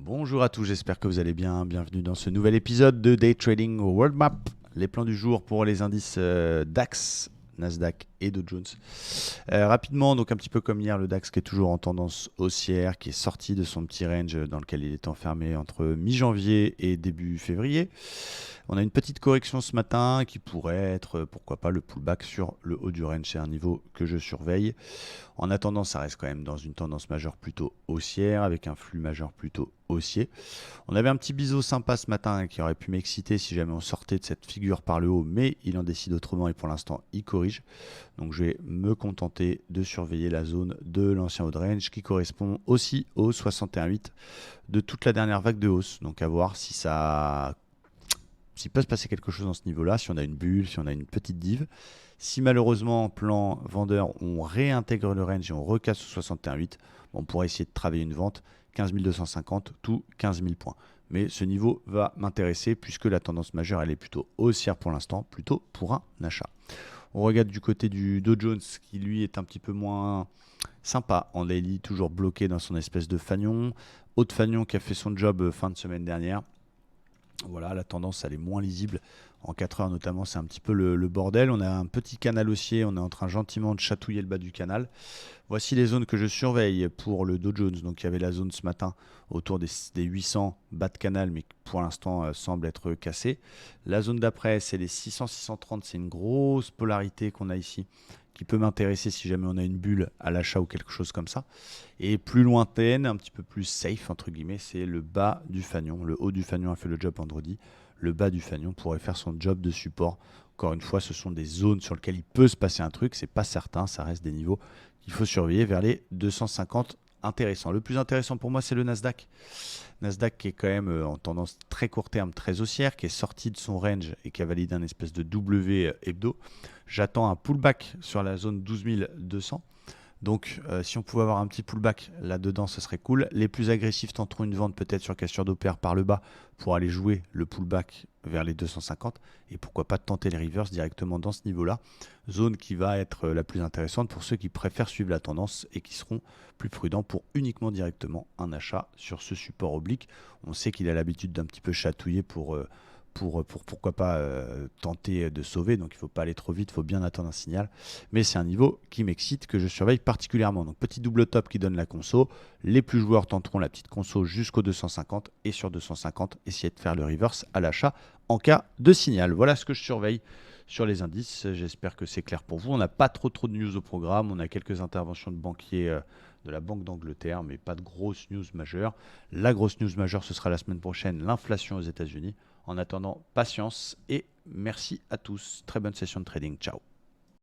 Bonjour à tous, j'espère que vous allez bien. Bienvenue dans ce nouvel épisode de Day Trading World Map. Les plans du jour pour les indices DAX, Nasdaq et Dow Jones. Rapidement, donc un petit peu comme hier, le DAX qui est toujours en tendance haussière, qui est sorti de son petit range dans lequel il est enfermé entre mi-janvier et début février. On a une petite correction ce matin qui pourrait être, pourquoi pas, le pullback sur le haut du range. C'est un niveau que je surveille. En attendant, ça reste quand même dans une tendance majeure plutôt haussière, avec un flux majeur plutôt haussier. On avait un petit biseau sympa ce matin qui aurait pu m'exciter si jamais on sortait de cette figure par le haut, mais il en décide autrement et pour l'instant, il corrige. Donc je vais me contenter de surveiller la zone de l'ancien haut de range qui correspond aussi au 61,8 de toute la dernière vague de hausse. Donc à voir si ça... S'il peut se passer quelque chose dans ce niveau-là, si on a une bulle, si on a une petite dive. Si malheureusement, en plan vendeur, on réintègre le range et on recasse au 61,8, on pourrait essayer de travailler une vente 15 250, tout 15 000 points. Mais ce niveau va m'intéresser puisque la tendance majeure, elle est plutôt haussière pour l'instant, plutôt pour un achat. On regarde du côté du Dow Jones qui lui est un petit peu moins sympa. En daily, toujours bloqué dans son espèce de fanion. Haute fanion qui a fait son job fin de semaine dernière. Voilà, la tendance, elle est moins lisible. En 4 heures notamment, c'est un petit peu le bordel. On a un petit canal haussier, on est en train gentiment de chatouiller le bas du canal. Voici les zones que je surveille pour le Dow Jones. Donc il y avait la zone ce matin autour des 800 bas de canal, mais qui pour l'instant semble être cassée. La zone d'après, c'est les 600-630. C'est une grosse polarité qu'on a ici, qui peut m'intéresser si jamais on a une bulle à l'achat ou quelque chose comme ça. Et plus lointaine, un petit peu plus safe, entre guillemets, c'est le bas du fanion. Le haut du fanion a fait le job vendredi. Le bas du fanion pourrait faire son job de support. Encore une fois, ce sont des zones sur lesquelles il peut se passer un truc. C'est pas certain, ça reste des niveaux qu'il faut surveiller vers les 250 intéressants. Le plus intéressant pour moi, c'est le Nasdaq. Nasdaq qui est quand même en tendance très court terme, très haussière, qui est sorti de son range et qui a validé un espèce de W hebdo. J'attends un pullback sur la zone 12 200. Donc, si on pouvait avoir un petit pullback là-dedans, ce serait cool. Les plus agressifs tenteront une vente peut-être sur cassure d'opère par le bas pour aller jouer le pullback vers les 250. Et pourquoi pas tenter les reverse directement dans ce niveau-là. Zone qui va être la plus intéressante pour ceux qui préfèrent suivre la tendance et qui seront plus prudents pour uniquement directement un achat sur ce support oblique. On sait qu'il a l'habitude d'un petit peu chatouiller pour pourquoi pas tenter de sauver. Donc il ne faut pas aller trop vite, il faut bien attendre un signal. Mais c'est un niveau qui m'excite, que je surveille particulièrement. Donc petit double top qui donne la conso. Les plus joueurs tenteront la petite conso jusqu'au 250 et sur 250, essayer de faire le reverse à l'achat en cas de signal. Voilà ce que je surveille sur les indices. J'espère que c'est clair pour vous. On n'a pas trop de news au programme. On a quelques interventions de banquiers de la Banque d'Angleterre, mais pas de grosses news majeures. La grosse news majeure, ce sera la semaine prochaine, l'inflation aux États-Unis. En attendant, patience et merci à tous. Très bonne session de trading. Ciao.